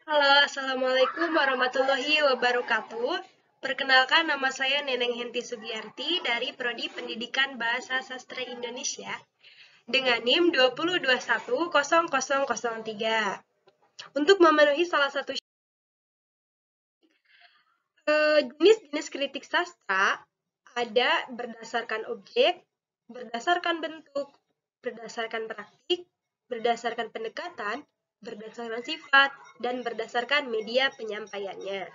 Halo, Assalamualaikum warahmatullahi wabarakatuh. Perkenalkan, nama saya Neneng Henti Sugiyarti dari Prodi Pendidikan Bahasa Sastra Indonesia dengan NIM 20210003. Untuk memenuhi salah satu jenis-jenis kritik sastra ada berdasarkan objek, berdasarkan bentuk, berdasarkan praktik, berdasarkan pendekatan, berdasarkan sifat, dan berdasarkan media penyampaiannya.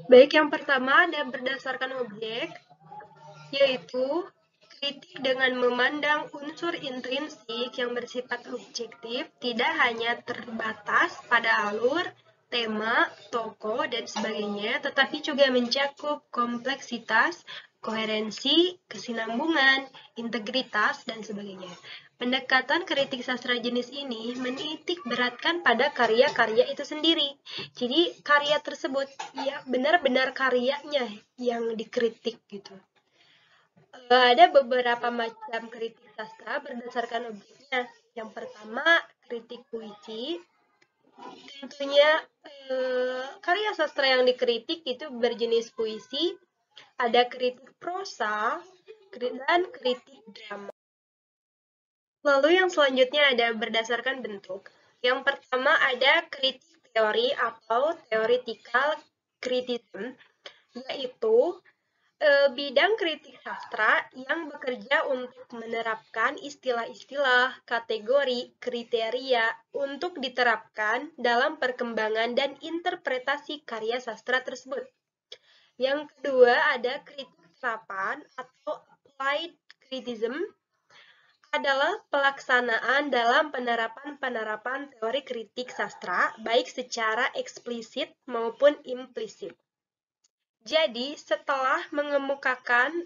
Baik, yang pertama ada berdasarkan objek, yaitu kritik dengan memandang unsur intrinsik yang bersifat objektif, tidak hanya terbatas pada alur, tema, tokoh, dan sebagainya, tetapi juga mencakup kompleksitas, koherensi, kesinambungan, integritas, dan sebagainya. Pendekatan kritik sastra jenis ini menitik beratkan pada karya-karya itu sendiri. Jadi karya tersebut ya benar-benar karyanya yang dikritik gitu. Ada beberapa macam kritik sastra berdasarkan objeknya. Yang pertama, kritik puisi. Tentunya karya sastra yang dikritik itu berjenis puisi, ada kritik prosa, dan kritik drama. Lalu yang selanjutnya ada berdasarkan bentuk. Yang pertama ada kritik teori atau theoretical criticism, yaitu bidang kritik sastra yang bekerja untuk menerapkan istilah-istilah, kategori, kriteria untuk diterapkan dalam perkembangan dan interpretasi karya sastra tersebut. Yang kedua ada kritik terapan atau applied criticism, adalah pelaksanaan dalam penerapan-penerapan teori kritik sastra, baik secara eksplisit maupun implisit. Jadi, setelah mengemukakan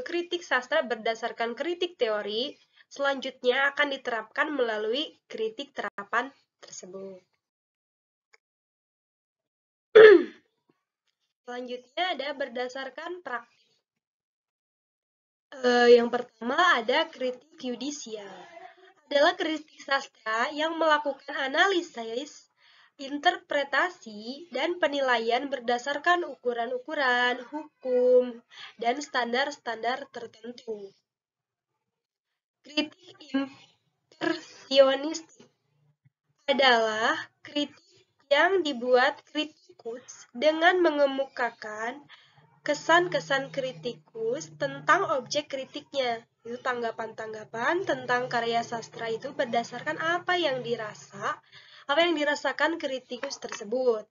kritik sastra berdasarkan kritik teori, selanjutnya akan diterapkan melalui kritik terapan tersebut. Selanjutnya ada berdasarkan praktik. Yang pertama ada kritik yudisial. Adalah kritik sastra yang melakukan analisis, interpretasi, dan penilaian berdasarkan ukuran-ukuran, hukum, dan standar-standar tertentu. Kritik impresionistik adalah kritik yang dibuat kritikus dengan mengemukakan kesan-kesan kritikus tentang objek kritiknya. Itu tanggapan-tanggapan tentang karya sastra itu berdasarkan apa yang dirasakan kritikus tersebut.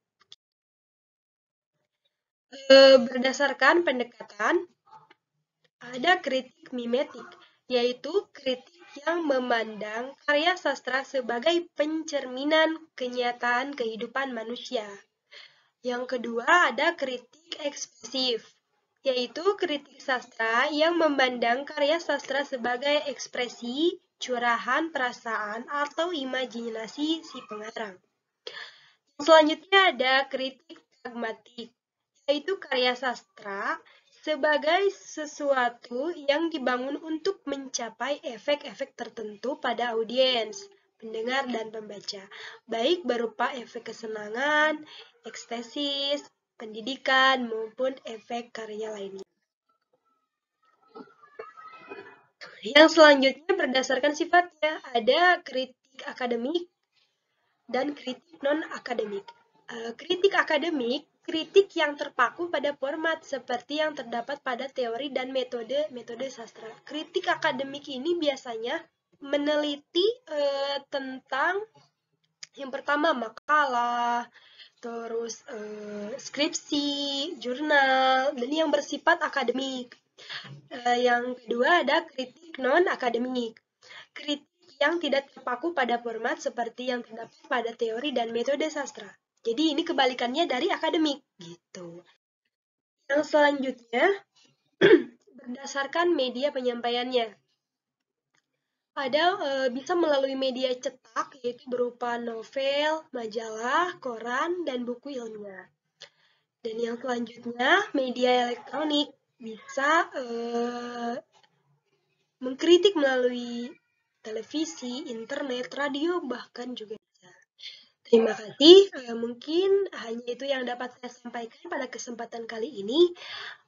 Berdasarkan pendekatan, ada kritik mimetik, yaitu kritik yang memandang karya sastra sebagai pencerminan kenyataan kehidupan manusia. Yang kedua ada kritik ekspresif, yaitu kritik sastra yang memandang karya sastra sebagai ekspresi, curahan perasaan, atau imajinasi si pengarang. Selanjutnya ada kritik pragmatik, yaitu karya sastra sebagai sesuatu yang dibangun untuk mencapai efek-efek tertentu pada audiens, pendengar, dan pembaca, baik berupa efek kesenangan, ekstesis, pendidikan, maupun efek karya lainnya. Yang selanjutnya berdasarkan sifatnya, ada kritik akademik dan kritik non-akademik. Kritik akademik, kritik yang terpaku pada format seperti yang terdapat pada teori dan metode sastra. Kritik akademik ini biasanya meneliti tentang yang pertama makalah, terus skripsi, jurnal, dan yang bersifat akademik. Yang kedua ada kritik non-akademik. Kritik yang tidak terpaku pada format seperti yang terdapat pada teori dan metode sastra. Jadi ini kebalikannya dari akademik gitu. Yang selanjutnya berdasarkan media penyampaiannya. Ada bisa melalui media cetak yaitu berupa novel, majalah, koran, dan buku ilmiah. Dan yang selanjutnya media elektronik bisa mengkritik melalui televisi, internet, radio, bahkan juga bisa. Terima kasih. Mungkin hanya itu yang dapat saya sampaikan pada kesempatan kali ini.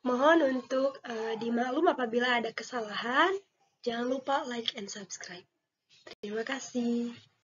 Mohon untuk dimaklum apabila ada kesalahan. Jangan lupa like and subscribe. Terima kasih.